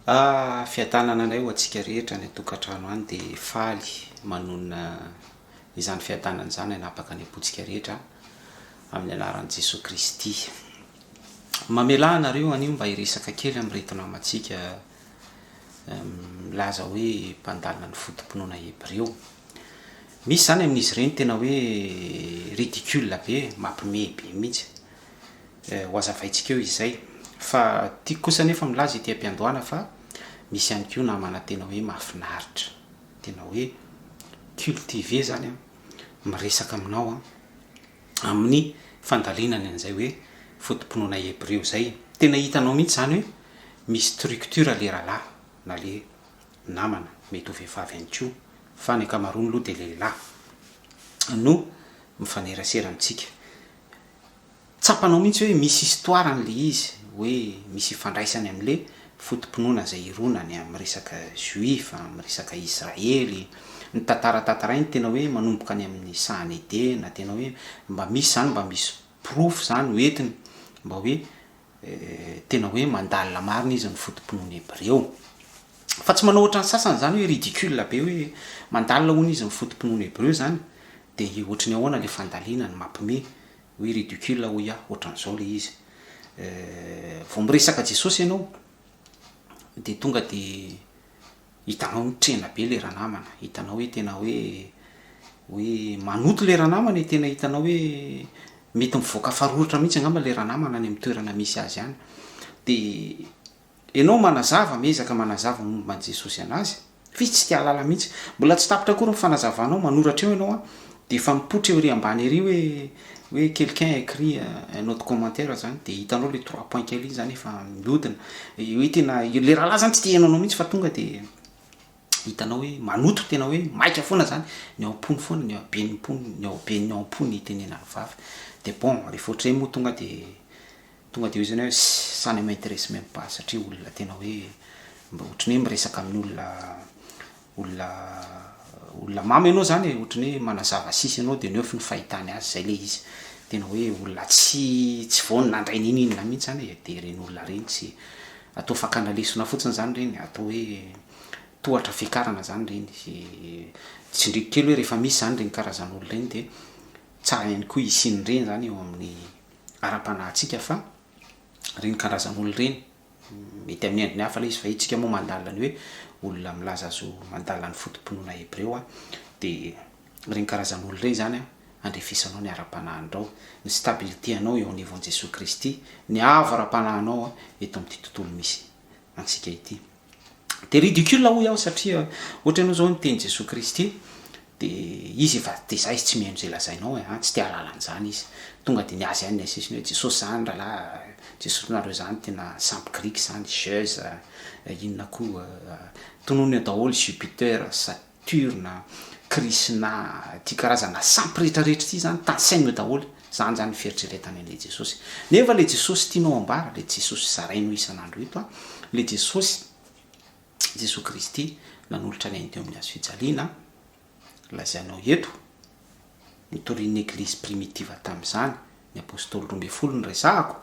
Fiadanana indray ho antsika rehetra ny tokantrano any dia faly manona izany fiadanana izany hanapaka ny apontsika rehetra amin'ny anaran'i Jesosy Kristy. Mamela anareo anio mba hiresaka kely amin'reto namantsika milaza hoe mpandalina ny foto-pinoana Hebreo. Misy zany amin'izy ireny tena hoe ridicule be, mampime be mihitsy. Ho azavaintsika eo izay. Fa tiako kosa nefa milaza ity am-piandohana fa misy ihany koa namana tena hoe mahafinaritra, tena hoe cultivé zany miresaka aminao amin'ny fandalinany an'izay hoe foto-pinoana Hebreo zay. Tena hitanao mihitsy zany hoe misy structure le rahalahy na le namana, mety ho vehivavy ihany koa, fa ny ankamaroany aloha dia lehilahy no mifanerasera amintsika. Tsapanao mihitsy hoe misy histoire an'le izy, hoe misy ifandraisany amin'le foto-pinoana izay ironany amin'ny resaka juif, amin'ny resaka Israely. Ny tantara-tantarainy tena hoe manomboka any amin'ny sahany edena, tena hoe mba misy zany, mba misy proof zany hoentiny mba hoe tena hoe mandalina marina izy ny foto-pinoana Hebreo. Fa tsy manao ohatran'ny sasany zany hoe ridicule be hoe mandalina hono izy ny foto-pinoana Hebreo zany, dia ohatrany ahoana le fandalina ny mampime hoe ridicule ho ohatran'izao le izy. Vao miresaka Jesosy ianao dia tonga dia hitanao mitrena be le ranamana, hitanao hoe tena hoe manoto le ranamana, tena hitanao hoe mety mivoaka faroritra mihitsy angamba le ranamana any amin'ny toerana misy azy any. Dia ianao manazava, miezaka manazava momba Jesosy anazy, fa tsy tia halala mihitsy, mbola tsy tapitra akory ny fanazavanao, manoratra eo ianao dia efa mipoitra eo ry ambany ery hoe quelqu'un écrit un autre commentaire zany, dia hitanao le 3 points kely zany efa mihodina hoe tena le rahalahy zany tsy tia ianao mihitsy, fa tonga dia hitanao hoe manoto, tena hoe maika foana zany, ny ao am-pony foana, ny ao aben'ny pony, ny ao aben'ny ao am-pony tenena vavy. Dia bon, rehefa ohatray moa tonga dia hoe zany hoe ça ne m'intéresse même pas, satria olona tena hoe mba ohatrany hoe miresaka amin'ny olona mamy ianao zany, ohatrany hoe manazava sisy ianao dia neuf ny fahitany azy, zay le izy. Tena hoe olona tsy voany nandray ninina mihitsy zany, dia reny olona reny tsy atao fakana lesona fotsiny zany reny, atao hoe tohatra fiakarana zany reny. Tsy ndriky kely hoe rehefa misy zany reny karazan'olona reny dia tsara ihany koa hisiany reny zany eo amin'ny ara-panahintsika, fa reny karazan'olona reny mety amin'ny endriny hafa le izy, fa itsika moa mandalina ny hoe olona milaza azo mandalina ny foto-pinoana Hebreo dia reny karazan'olona reny zany andrefisanao ny ara-panahindrao, ny stabilité anao eo anivon'i Jesosy Kristy, ny avo ara-panahinao eto amin'ity tontolo misy antsika ity. Dia ridicule hoy aho, satria ohatra ianao zao niteny Jesosy Kristy dia izy efa tezahy izy tsy miheno izay lazainao, tsy tia halala an'izany izy, tonga dia niazy ihany ny asisiny hoe Jesosy zany rahalahy, Jesosy nareo zany tena sampy grika zany, Jiosy, inona koa tonoiny daholo, Jupiter, Saturne, Krishna, ty karazana sampy rehetrarehetra ty zany tansainy daholo, zany zany fieritreretany an'le Jesosy. Nefa le Jesosy tianao ambara, le Jesosy zarainao isan'andro eto, le Jesosy Kristy nanolotra ny ainy teo amin'ny hazo fijaliana, lazainao eto nitorian'ny eglizy primitiva tamin'izany, ny apôstôly 12 ny resahako,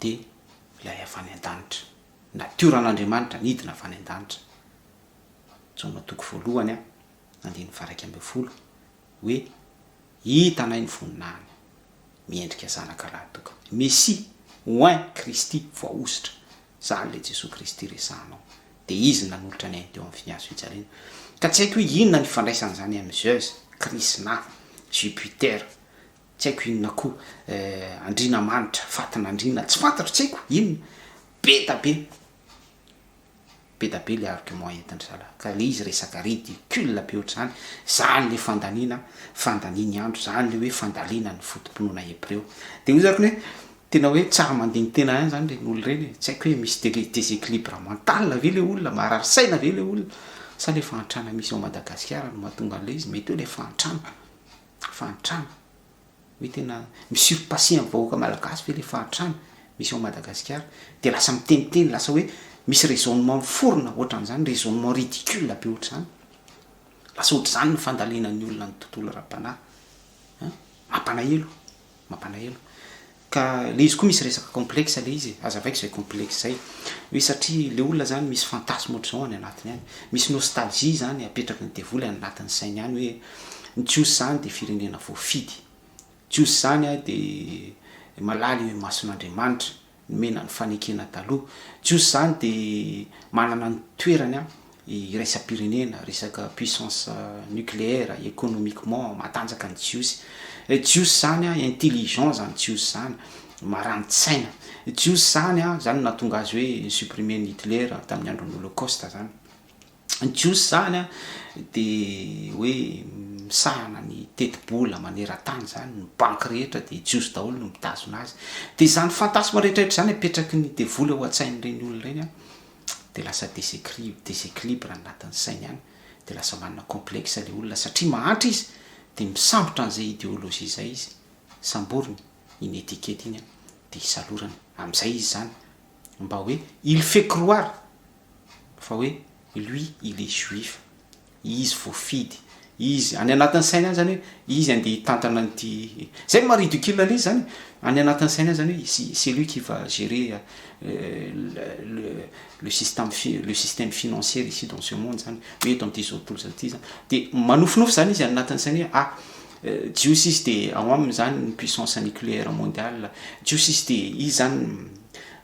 dia ilay avany an-danitra, natioran'Andriamanitra nidina avany an-danitra. Jaona toko voalohany andiny faraiky ambin'ny folo, hoe hitanay ny voninahiny miendrika zanaka lahatoka, Messie oin Kristy voaositra, zany le Jesosy Kristy resahanao. Dia izy nanolotra ny ainy teo amin'ny hazo fijaliana. Ka tsy haiko hoe inona ny fandraisany zany amin'ny Jiosy, Krishna, Jupiter, tsy haiko inona koa, andrina manitra, fatin'andrina, tsy fantatra, tsy haiko inona, be da be le argument entiny zala, ka le izy resaka ridicule be ohatr'izany, zany le fandaniany andro, zany le hoe fandalina ny foto-pinoana Hebreo. Dia ozako hoe tena hoe tsara mandigny tena ihany zany reny olona reny, tsy haiko hoe misy déséquilibre mental ve le olona, marary saina ve le olona, sa le fahantrana misy ao Madagasikara no mahatonga an'le izy, mety hoe le fahantrana hoe tena misurpassé amin'ny vahoaka malagasy ve le fahantrana misy ao Madagasikara, dia lasa miteniteny, lasa hoe misy raisonnement miforona ohatran'izany, raisonnement ridicule be ohatr'izany, lasa ohatr'izany ny fandalina ny olona ny tontolo ara-panahy. Mampalahelo. ka le izy koa misy resaka complexe le izy azavaiko zay complexe zay hoe satria le olona zany misy fantasme ohatr'izao any anatiny any misy nostalgie zany apetraky ny devoly any anatin'ny sainy any hoe ny Jiosy zany de firenena voafidy, Jiosy zany a de malaly hoe mason'Andriamanitra mena ny fanekena taloha, Jiosy zany de manana ny toerany a iraisam-pirenena, resaka puissance nucléaire, économiquement matanjaka ny Jiosy. Jiosy zany a intelligent zany Jiosy zany, marani-tsaina. Jiosy zany a zany nahatonga azy hoe supprimer ny Hitler tamin'ny andron'ny Holocauste zany. Jiosy zany a de hoe misahana ny teti-bola maneran-tany zany, ny banky rehetra de Jiosy daholo no mitazona azy. De zany fantasme rehetrarehetra zany apetraky ny devoly ao an-tsain'ireny olona ireny a de lasa déséquilibre anatin'ny sainy any, de lasa manana complexe le olona satria mahantra izy de misambotra an'izay idéologie zay izy, samboriny iny étiquette iny a de isalorany am'izay izy zany mba hoe il fait croire fa hoe lui il est juif, izy voafidy, izy any anatin'ny sainy any zany hoe izy andeha hitantana an'ity zay maridicule an'izy zany any anatin'ny sainy any zany hoe c'est lui qui va gérer le système financier ici dans ce monde zany hoe eto am'ty zao tontolo ty zany de manofinofy zany izy any anatin'ny sainy hoe Jiosy izy de ao aminy zany ny puissance nucléaire mondiale, Jiosy izy de izy zany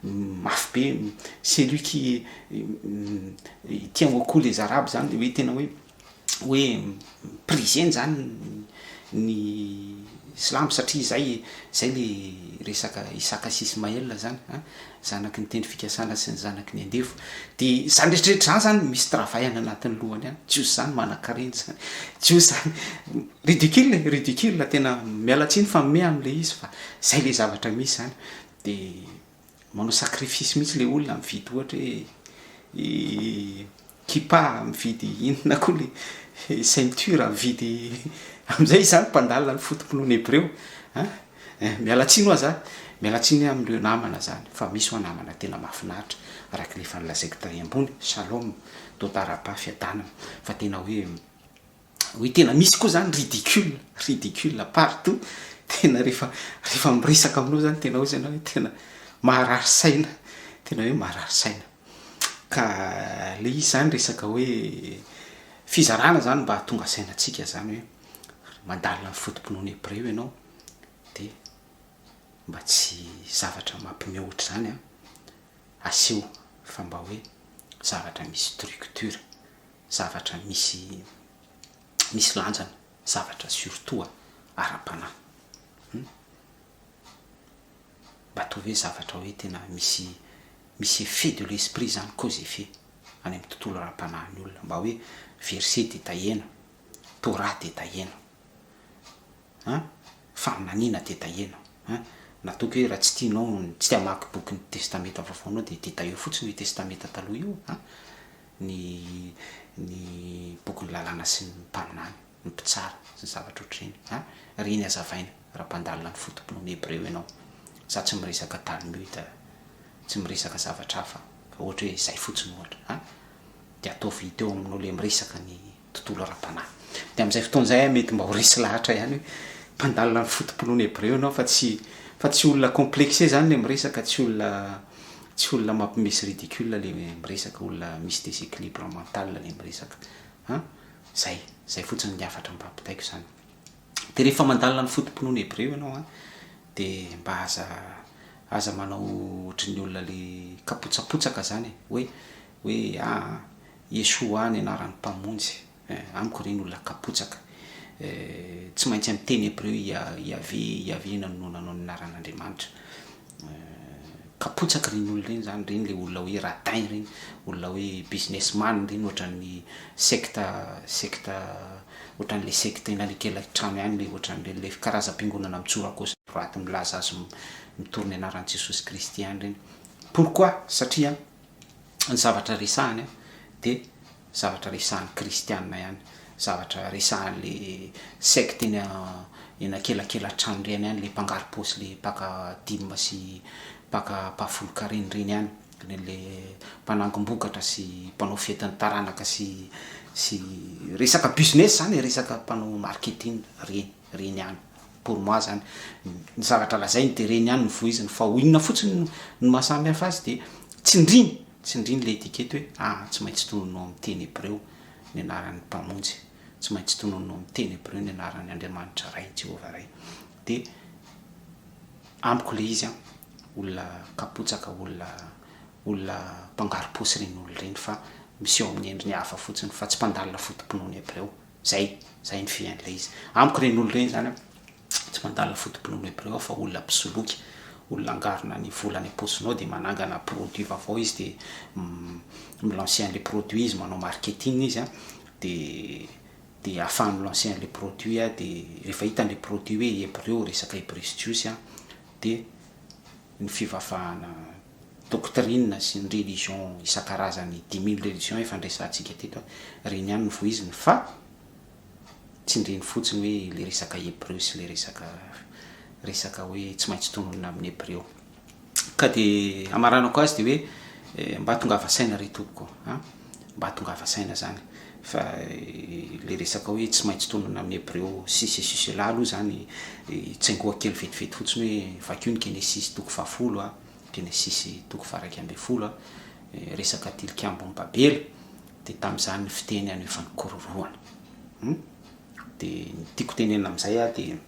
mafy be, c'est lui qui tient beaucoup les arabes zany de hoe tena hoe priseny zany ny Islam satria zay le resaka Isaka sy Ismaël zany zanaky ny teny fikasana sy ny zanaky ny andefo de zany rehetrarehetra zany misy travail any anatin'ny lohany any. Jiosy zany manan-kareny zany, Jiosy zany ridicule tena mialatsiny fa mime am'le izy fa zay le zavatra misy zany de manao sacrifice mihitsy le olona mividy ohatra hoe kipa mividy inona koa le ceinture mividy am'izay zany mpandalina ny foto-pinoana Hebreo mialatsiny ho za mialatsiny am'ireo namana zany fa misy ho namana tena mahafinaritra araky lefa nilazaiko tany ambony shalom totarapa fiadanana fa tena hoe tena misy koa zany ridicule partout tena rehefa miresaka aminao zany tena hoe zany hoe tena maharary saina, tena hoe maharary saina. Ka le izy zany resaka hoe fizarana zany mba tonga sainatsika zany hoe mandalina ny foto-pinoana Hebreo ianao de mba tsy zavatra mampimeohatra zany aseho fa mba hoe zavatra misy structure, zavatra misy lanjana, zavatra surtout ara-panahy mba to hoe zavatra hoe tena misy effet de l'esprit zany cause effet any amin'ny tontolo ara-panahin'ny olona, mba hoe verset de tahena, Torah de tahena, faminaniana de tahena, natoka hoe raha tsy tianao tsy tia mamaky boky ny testameta vaovaonao de eo fotsiny hoe testameta taloha io ny boky ny lalàna sy ny mpaminany ny mpitsara sy ny zavatra ohatr'ireny reny azavaina raha mpandalina ny foto-pinoana Hebreo ianao. Za tsy miresaka Talmud, tsy miresaka zavatra hafa fa ohatra hoe zay fotsiny ohatra de ataovy teo aminao le miresaka ny tontolo ara-panahy de am'izay fotoan'izay mety mba ho resy lahatra ihany hoe mpandalina ny foto-pinoana Hebreo ianao fa tsy olona complexé zany le miresaka, tsy olona mampimesy ridicule le miresaka, olona misy déséquilibre mental le miresaka zay fotsiny ny afatra mbampitaiko zany. De rehefa mandalina ny foto-pinoana Hebreo ianao de mba aza manao ohatrin'ny olona le kapotsapotsaka zany hoe Yeshua ny anaran'ny mpamonjy amiko reny olona kapotsaka tsy maintsy amin'ny teny Hebreo Yahvé nanonanao ny anaran'Andriamanitra, kapotsaka reny olona reny zany, reny le olona hoe radin reny, olona hoe businessman reny, ohatran'ny secte ohatran'le secte inalekela trano ihany le ohatran'le karazam-piangonana mitsorakosy raty milaza azy mitorony anaran'i Jesosy Kristy ihany reny. Pourquoi? Satria ny zavatra resahany de zavatra resahan'ny kristianina ihany, zavatra resahan'le secte eny akelakela-trano reny ihany, le mpangaro-paosy le mpaka dimy sy mpaka mpafoloka reny ihany, le mpanangom-bokatra sy mpanao fetin'ny taranaka sy resaka business zany, resaka mpanao marketing reny ihany. pour moi zany ny zavatra lazainy de reny ihany ny voiziny fa inona fotsiny ny mahasamy hafa azy de tsindriny le etikety hoe tsy maintsy tononao amin'ny teny Hebreo ny anaran'ny mpamonjy, tsy maintsy tononao amin'ny teny Hebreo ny anaran'ny Andriamanitra ray Jehova ray. De amiko le izy olona kapotsaka olona mpangaro-posy reny olo reny fa miseho amin'ny endriny hafa fotsiny fa tsy mpandalina foto-pinoana Hebreo. Zay ny fian'ilay izy. Amiko reny olo reny zany tsy mpandalina foto-pinoana Hebreo fa olona mpisoloky, olona angarona ny volany aposinao de manangana produit vaovao izy de milancer les produits izy manao marketing izy de afahany milancer les produits de rehefa hitany le produit hoe Hebreo resaka Hebreo sy Jiosy de ny fivavahana doctrine sy ny religion isan-karazany 10 000 religion efa andresantsika teto reny ihany ny voiziny fa tsindriny fotsiny hoe le resaka Hebreo sy le resaka hoe tsy maintsy tononona amin'ny Hebreo. Ka de amaranako azy de hoe mba tongava saina ry tompoko mba tongava saina zany fa le resaka hoe tsy maintsy tononona amin'ny Hebreo sisy la aloha zany tsaingoha kely vetivety fotsiny hoe vakio ny Genesis toko 10 Genesis toko 1:12 resaka tilikambon'ny Babely de tam'izany ny fiteny any efa nikororoana. De tiako tenena am'izay de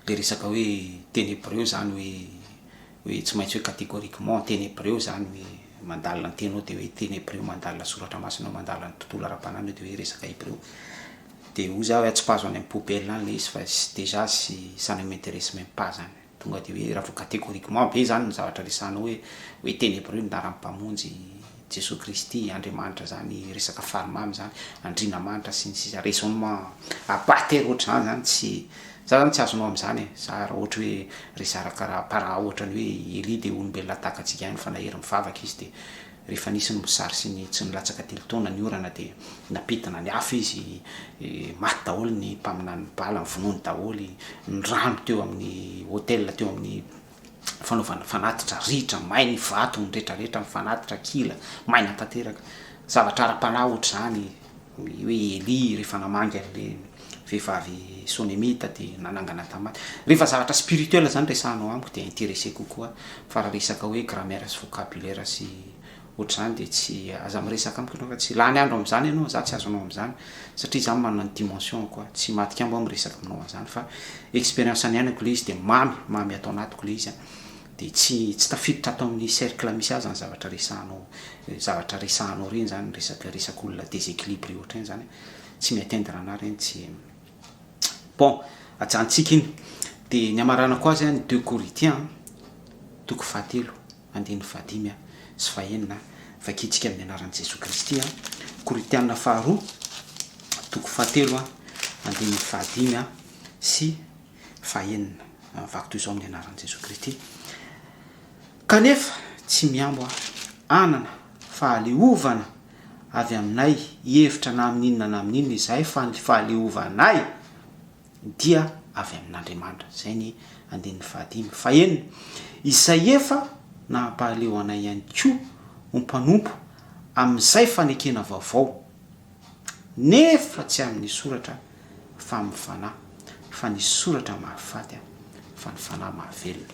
le resaka hoe teny Hebreo zany hoe tsy maintsy hoe catégoriquement teny Hebreo zany hoe mandalina ny tenao de hoe teny Hebreo mandalina soratra masina mandalina ny tontolo ara-panahiny de hoe resaka Hebreo de oza hoe tsy pazo any amin'ny poubelle any le izy fa déjà ça ne m'intéresse même pas zany tonga de hoe raha vo catégoriquement be zany ny zavatra resanao hoe teny Hebreo ny anaran'ny mpamonjy Jesosy Kristy Andriamanitra zany resaka farimamy zany andrinamanitra sy ny sisa raisonnement à partir ohatry zany tsy zany tsy azonao am'zany sa raha ohatra hoe resaraka para ohatra ny hoe Eli de olombelona takatsika ihany fa nahery mivavaka izy de rehefa nisy ny mosary sy ny tsy nilatsaka telo taona ny orana de napitina ny afo izy maty daholo ny mpaminany bala ny vonoany daholo ny rano teo amin'ny hôtel teo amin'ny fanaovana fanatitra ritra mainy vato ny retraretra mifanatitra kila maina tanteraka zavatra ara-panahy ohatra zany hoe Eli rehefa namangy an'le vehivavy sonemita de nanangana tamaty rehefa zavatra spirituel zany resanao amiko de intéressé kokoa fa raha resaka hoe grammaire sy vocabulaire sy ohatra zany de tsy aza miresaka amiko fa tsy lany andro am'zany ianao za tsy azonao am'zany satria zany manana ny dimension koa tsy matika ambo miresaka aminao an'zany fa expérience any ainako le izy de mamy atao anatiko le izy de tsy tafiditra atao amin'ny cercle misy azy ny zavatra resanao reny zany resaka olona déséquilibré ohatra reny zany tsy mi-atteindre ana reny tsy bon ajantsika iny de ny amaranako azy ny 2 Corinthiens toko 7:15 sy 19 vakitsika amin'ny anaran'i Jesosy Kristy Korintiana 2 toko 7:15 sy 19 vaky toy izao amin'ny anaran'i Jesosy Kristy. Kanefa tsy miambo anana fahaleovana avy aminay hevitra na amin'inona na amin'inona izay fa ny fahaleovanay dia avy amin'Andriamanitra. Zay ny 15 fa enina izay efa nampahaleo anay ihany koa mpanompo amin'izay fanekena vaovao nefa tsy amin'ny soratra fa amin'ny fanahy fa ny soratra mahafaty fa ny fanahy mahavelona.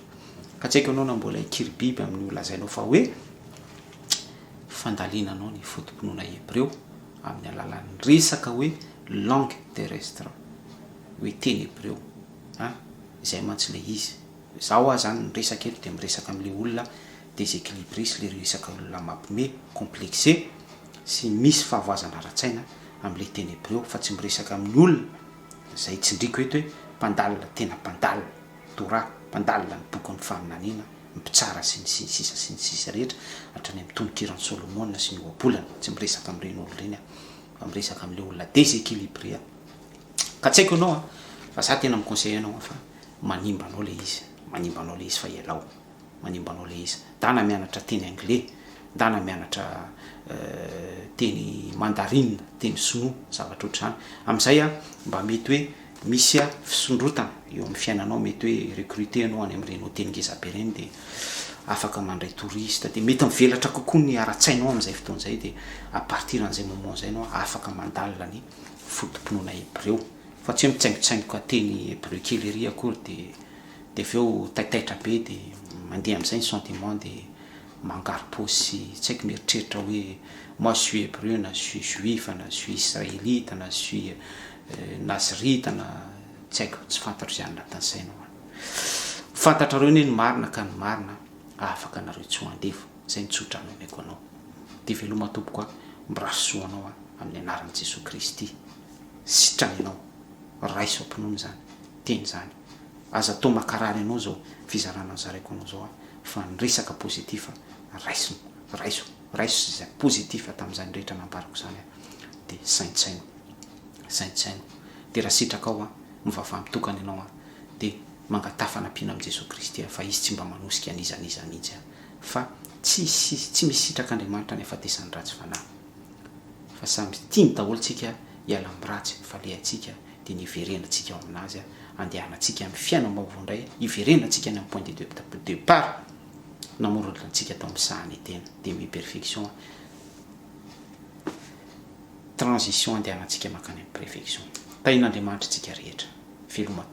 Ka tsaiko anao na mbola ikiry biby amin'ny olazainao fa hoe fandalina anao ny foto-pinoana Hebreo amin'ny alalan'ny resaka hoe langue terrestre hoe teny Hebreo izay mantsy le izy zao zany ny resaka eto de miresaka amin'le olona déséquilibré sy le resaka olona mampime complexé sy misy fahavoazana ara-tsaina amin'le teny Hebreo fa tsy miresaka amin'ny olona zay tsindriko eto hoe mpandalina tena mpandalina Torah mpandalina ny boky ny faminaniana mpitsara sy ny sisa rehetra hatrany amin'ny tononkirany Solomona sy ny oabolana tsy miresaka amin'ireny olo reny fa miresaka amin'le olona déséquilibré. Ka tsaiko anao fa za tena miconseille anao fa manimbanao le izy fa ialao manimbanao le izy dana mianatra teny anglais dana mianatra teny mandarine teny sinoa zavatra ohatr'izany am'izay mba mety hoe misy fisondrotana eo amin'ny fiainanao mety hoe recruter anao any amin'ireny hôtely ngeza be reny de afaka mandray touriste de mety mivelatra kokoa ny ara-tsainao amin'izay fotoan'izay de à partir an'izay moment zay anao afaka mandalina ny foto-pinoana Hebreo fa tsy hoe mitsaingotsaingoka teny Hebreo kely ery akory de aveo taitaitra be de mandeha am'izay ny sentiment de mangaro posy tsy haiko mieritreritra hoe moi je suis hébreu na je suis juif na je suis israélite na je suis nazirita na tsy haiko tsy fantatro izay anatin'saina fantatrareo ny marina ka ny marina afaka nareo tsy ho andevo zay nitsotra nomeko anao de veloma tompoka mirasoa anao amin'ny anaran'i Jesosy Kristy sitranao raiso ampinono zany teny zany aza atao makarary anao zao fizarana zaraiko anao zao fa ny resaka pozitiva raiso zay pozitiva tamin'izany rehetra nambarako zany de saintsaino de raha sitraka ao mivavah mitokany ianao de mangatafanampina amin'i Jesosy Kristy fa izy tsy mba manosika an'izaniza mihitsy fa tsy misy sitraka Andriamanitra ny afatesany ratsy fanahy fa samy tiany daholo tsika hiala amin'ny ratsy fa le atsika de niverenantsika ao aminazy andehanantsika amin'ny fiainam-baovao indray iverenantsika ny point de départ namoronantsika tao amin'ny sahany tena de mi-perfection transition andehanantsika makany amin'ny perfection tain'Andriamanitra tsika rehetra veloma